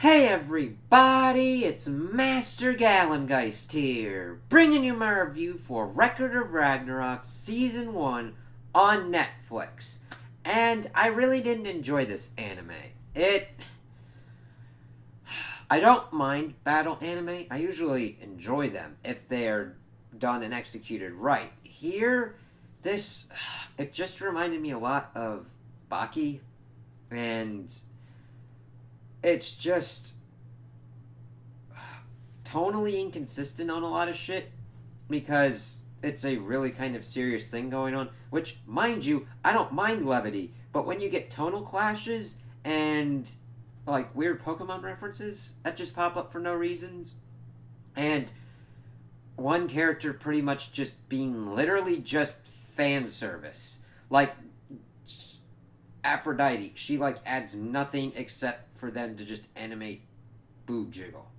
Hey everybody, it's Master Gallengeist here, bringing you my review for Record of Ragnarok Season 1 on Netflix. And I really didn't enjoy this anime. I don't mind battle anime. I usually enjoy them if they're done and executed right. Here, it just reminded me a lot of Baki, and it's just tonally inconsistent on a lot of shit because it's a really kind of serious thing going on, which, mind you, I don't mind levity, but when you get tonal clashes and like weird Pokemon references that just pop up for no reasons, and one character pretty much just being literally just fan service, like Aphrodite, she like adds nothing except for them to just animate boob jiggle.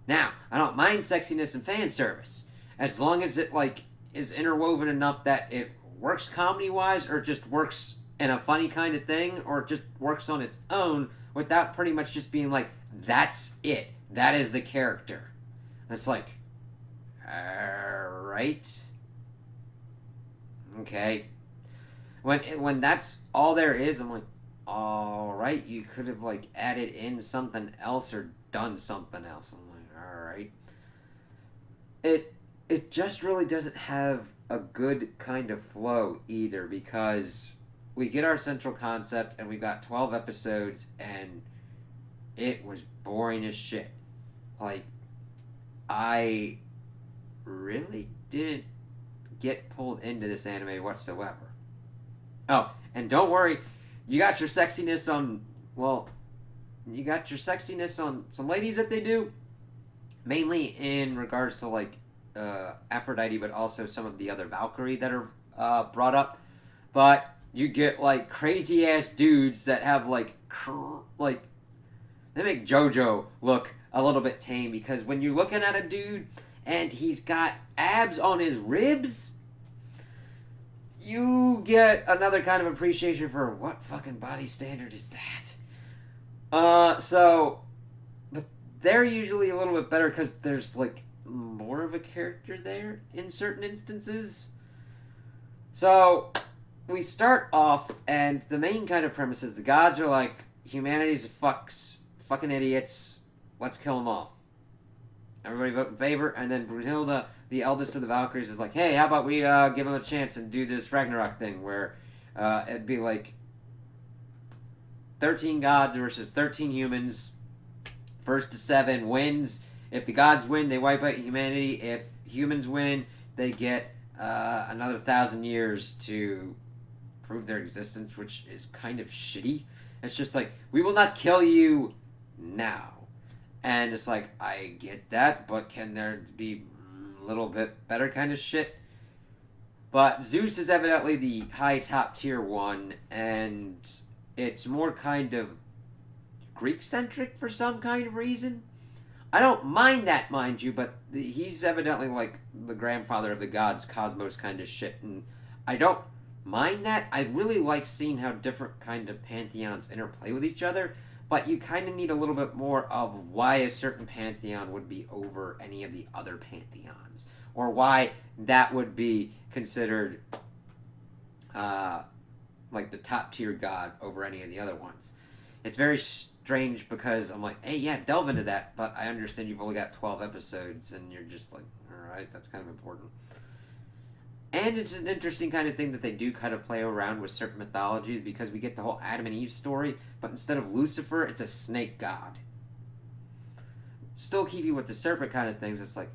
Now, I don't mind sexiness and fan service, as long as it like is interwoven enough that it works comedy wise, or just works in a funny kind of thing, or just works on its own without pretty much just being like, that's it, that is the character. And it's like, alright, okay. When that's all there is, I'm like, alright, you could have like added in something else or done something else. I'm like, alright. It just really doesn't have a good kind of flow either, because we get our central concept and we've got 12 episodes and it was boring as shit. Like, I really didn't get pulled into this anime whatsoever. Oh, and don't worry, you got your sexiness on, some ladies that they do, mainly in regards to, like, Aphrodite, but also some of the other Valkyrie that are brought up. But you get, like, crazy-ass dudes that have, like, they make JoJo look a little bit tame, because when you're looking at a dude and he's got abs on his ribs, you get another kind of appreciation for what fucking body standard is that. But they're usually a little bit better because there's, like, more of a character there in certain instances. So, we start off, and the main kind of premise is the gods are like, humanity's fucking idiots, let's kill them all. Everybody vote in favor, and then Brunhilde, the eldest of the Valkyries, is like, hey, how about we give them a chance and do this Ragnarok thing, where it'd be like 13 gods versus 13 humans. First to 7 wins. If the gods win, they wipe out humanity. If humans win, they get another 1,000 years to prove their existence, which is kind of shitty. It's just like, we will not kill you now. And it's like, I get that, but can there be a little bit better kind of shit? But Zeus is evidently the high top tier one, and it's more kind of Greek-centric for some kind of reason. I don't mind that, mind you, but he's evidently like the grandfather of the gods, cosmos kind of shit, and I don't mind that. I really like seeing how different kind of pantheons interplay with each other, but you kind of need a little bit more of why a certain pantheon would be over any of the other pantheons, or why that would be considered like the top tier god over any of the other ones. It's very strange because I'm like, hey, yeah, delve into that, but I understand you've only got 12 episodes and you're just like, alright, that's kind of important. And it's an interesting kind of thing that they do kind of play around with certain mythologies, because we get the whole Adam and Eve story, but instead of Lucifer, it's a snake god. Still keep you with the serpent kind of things. It's like,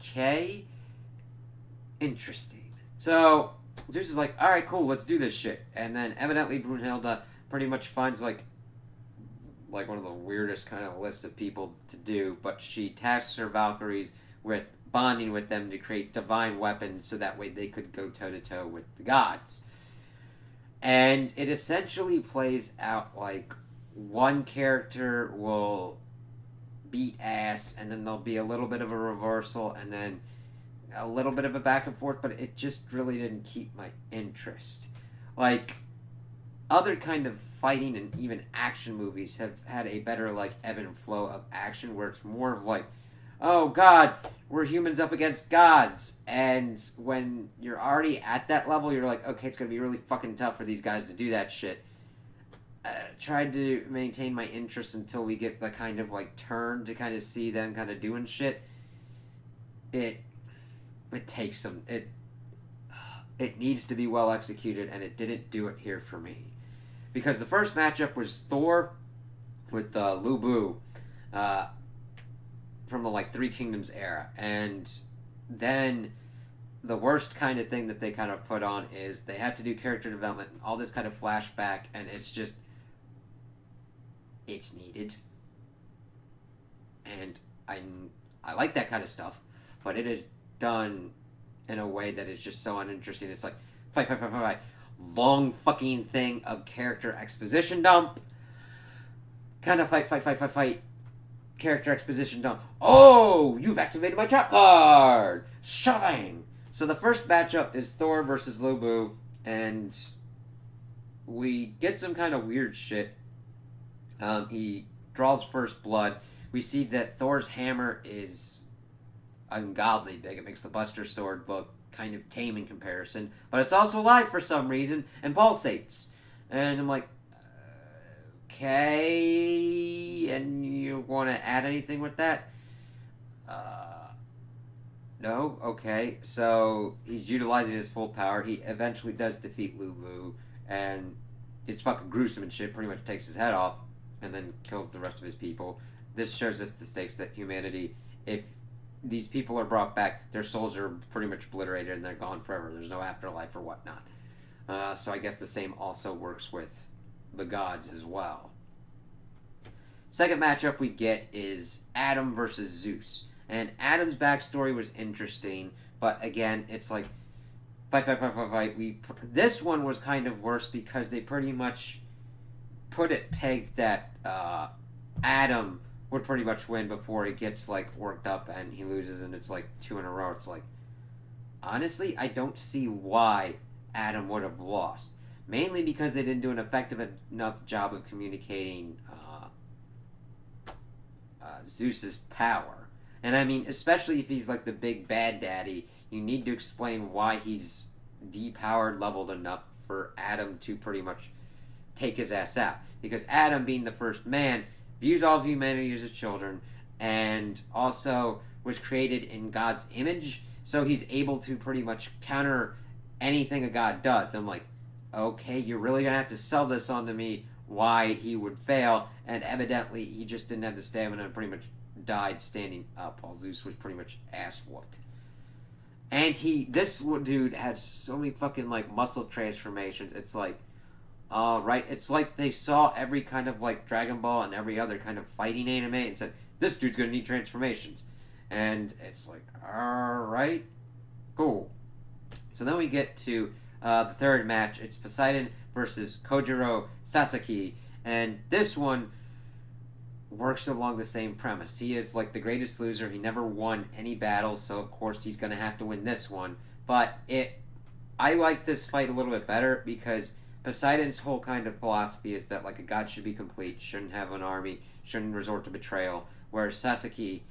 okay, interesting. So Zeus is like, alright, cool, let's do this shit. And then evidently Brunhilde pretty much finds like one of the weirdest kind of lists of people to do, but she tasks her Valkyries with bonding with them to create divine weapons so that way they could go toe-to-toe with the gods. And it essentially plays out like one character will beat ass, and then there'll be a little bit of a reversal, and then a little bit of a back and forth, but it just really didn't keep my interest. Like, other kind of fighting and even action movies have had a better, like, ebb and flow of action, where it's more of like, oh god, we're humans up against gods. And when you're already at that level, you're like, okay, it's gonna be really fucking tough for these guys to do that shit. Tried to maintain my interest until we get the kind of like turn to kind of see them kind of doing shit. It takes some it needs to be well executed, and it didn't do it here for me, because the first matchup was Thor with Lubu from the like Three Kingdoms era, and then the worst kind of thing that they kind of put on is they have to do character development and all this kind of flashback, and it's needed, and I like that kind of stuff, but it is done in a way that is just so uninteresting. It's like fight, long fucking thing of character exposition dump, kind of fight, character exposition dump. Oh, you've activated my trap card, shoving. So the first matchup is Thor versus Lubu, and we get some kind of weird shit. He draws first blood. We see that Thor's hammer is ungodly big. It makes the Buster Sword look kind of tame in comparison, but it's also alive for some reason and pulsates. And I'm like, okay, and you want to add anything with that? No? Okay. So he's utilizing his full power. He eventually does defeat Lubu, and it's fucking gruesome and shit. Pretty much takes his head off and then kills the rest of his people. This shows us the stakes that humanity, if these people are brought back, their souls are pretty much obliterated and they're gone forever. There's no afterlife or whatnot. So I guess the same also works with the gods as well. Second matchup we get is Adam versus Zeus. And Adam's backstory was interesting, but again, it's like fight. This one was kind of worse because they pretty much put it pegged that Adam would pretty much win before he gets like worked up and he loses, and it's like 2 in a row. It's like, honestly, I don't see why Adam would have lost. Mainly because they didn't do an effective enough job of communicating Zeus's power. And I mean, especially if he's like the big bad daddy, you need to explain why he's depowered leveled enough for Adam to pretty much take his ass out. Because Adam, being the first man, views all of humanity as his children, and also was created in God's image, so he's able to pretty much counter anything a god does. I'm like, okay, you're really gonna have to sell this on to me why he would fail, and evidently he just didn't have the stamina and pretty much died standing up while Zeus was pretty much ass whooped. And this dude had so many fucking like muscle transformations. It's like, right, it's like they saw every kind of like Dragon Ball and every other kind of fighting anime and said, this dude's gonna need transformations. And it's like, alright, cool. So then we get to the third match. It's Poseidon versus Kojiro Sasaki. And this one works along the same premise. He is like the greatest loser. He never won any battles, so of course he's going to have to win this one. But I like this fight a little bit better because Poseidon's whole kind of philosophy is that like a god should be complete, shouldn't have an army, shouldn't resort to betrayal, whereas Sasaki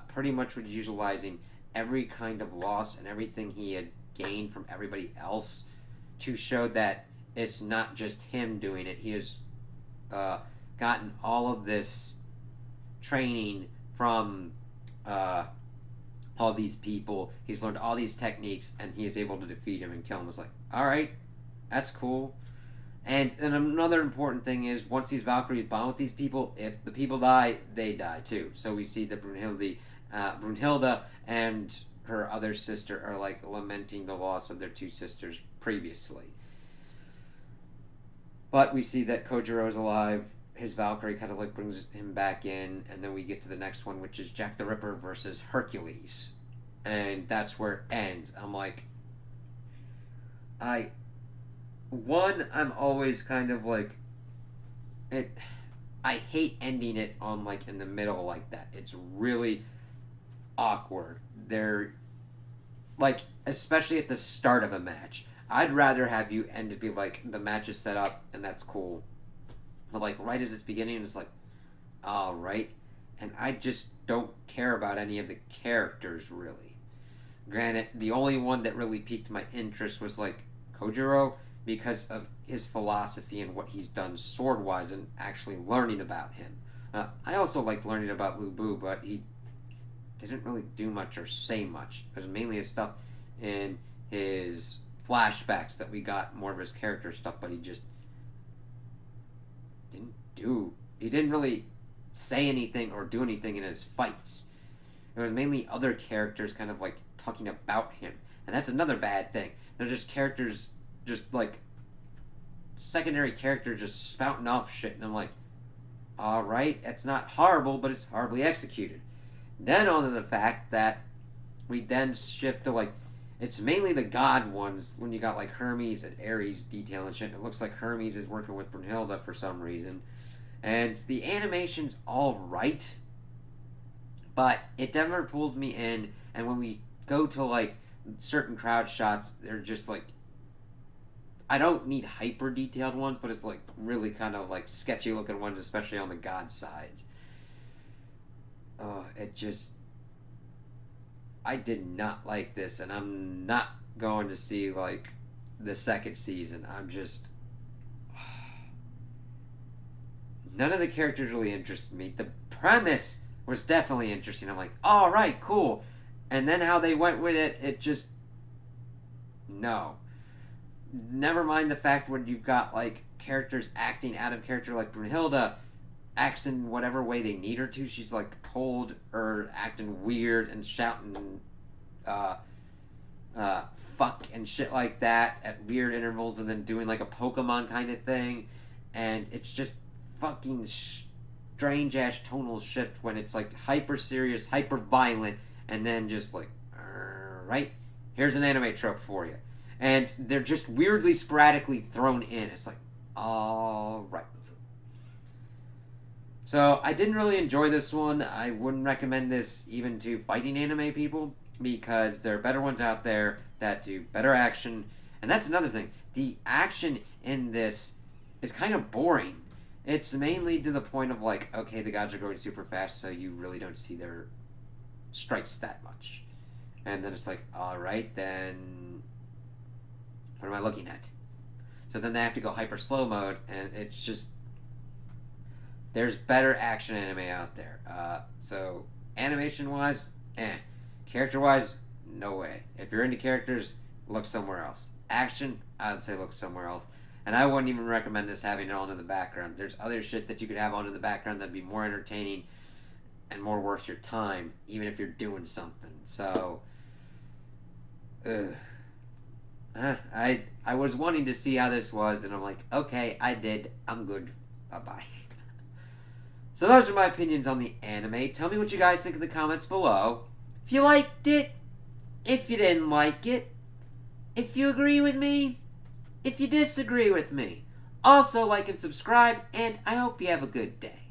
pretty much was utilizing every kind of loss and everything he had gained from everybody else to show that it's not just him doing it. He has gotten all of this training from all these people. He's learned all these techniques, and he is able to defeat him and kill him. It's like, alright, that's cool. And another important thing is, once these Valkyries bond with these people, if the people die, they die too. So we see that Brunhilde and her other sister are like lamenting the loss of their two sisters previously. But we see that Kojiro is alive. His Valkyrie kind of like brings him back in, and then we get to the next one, which is Jack the Ripper versus Hercules. And that's where it ends. I'm like, I'm always kind of like, I hate ending it on like in the middle like that. It's really awkward. They're like, especially at the start of a match. I'd rather have you end it be like, the match is set up and that's cool. But like right as it's beginning, it's like, all right, and I just don't care about any of the characters really. Granted, the only one that really piqued my interest was like Kojiro because of his philosophy and what he's done sword wise and actually learning about him. I also liked learning about Lubu, but he didn't really do much or say much. It was mainly his stuff in his flashbacks that we got more of his character stuff, but he just he didn't really say anything or do anything in his fights. It was mainly other characters kind of like talking about him, and that's another bad thing. They're just characters, just like secondary characters just spouting off shit, and I'm like, alright, it's not horrible, but it's horribly executed. Then on to the fact that we then shift to like, it's mainly the god ones when you got like Hermes and Ares detailing shit. It looks like Hermes is working with Brunhilde for some reason. And the animation's alright, but it never pulls me in. And when we go to like certain crowd shots, they're just like, I don't need hyper detailed ones, but it's like really kind of like sketchy looking ones, especially on the god sides. I did not like this, and I'm not going to see like the second season. None of the characters really interested me. The premise was definitely interesting. I'm like, all right, cool. And then how they went with it, it just, no. Never mind the fact when you've got like characters acting out of character, like Brunhilde acts in whatever way they need her to. She's like cold or acting weird and shouting fuck and shit like that at weird intervals, and then doing like a Pokemon kind of thing. And it's just fucking strange ass tonal shift when it's like hyper serious, hyper violent, and then just like, right, here's an anime trope for you. And they're just weirdly sporadically thrown in. It's like, alright. So, I didn't really enjoy this one. I wouldn't recommend this even to fighting anime people, because there are better ones out there that do better action. And that's another thing. The action in this is kind of boring. It's mainly to the point of like, okay, the gods are going super fast, so you really don't see their strikes that much. And then it's like, alright, then what am I looking at? So then they have to go hyper slow mode, and it's just, there's better action anime out there. So animation wise, character wise, no way. If you're into characters, look somewhere else. Action, I'd say look somewhere else. And I wouldn't even recommend this having it on in the background. There's other shit that you could have on in the background that'd be more entertaining and more worth your time, even if you're doing something. So, I was wanting to see how this was, and I'm like, okay, I did. I'm good. Bye-bye. So those are my opinions on the anime. Tell me what you guys think in the comments below. If you liked it, if you didn't like it, if you agree with me, if you disagree with me. Also, like and subscribe, and I hope you have a good day.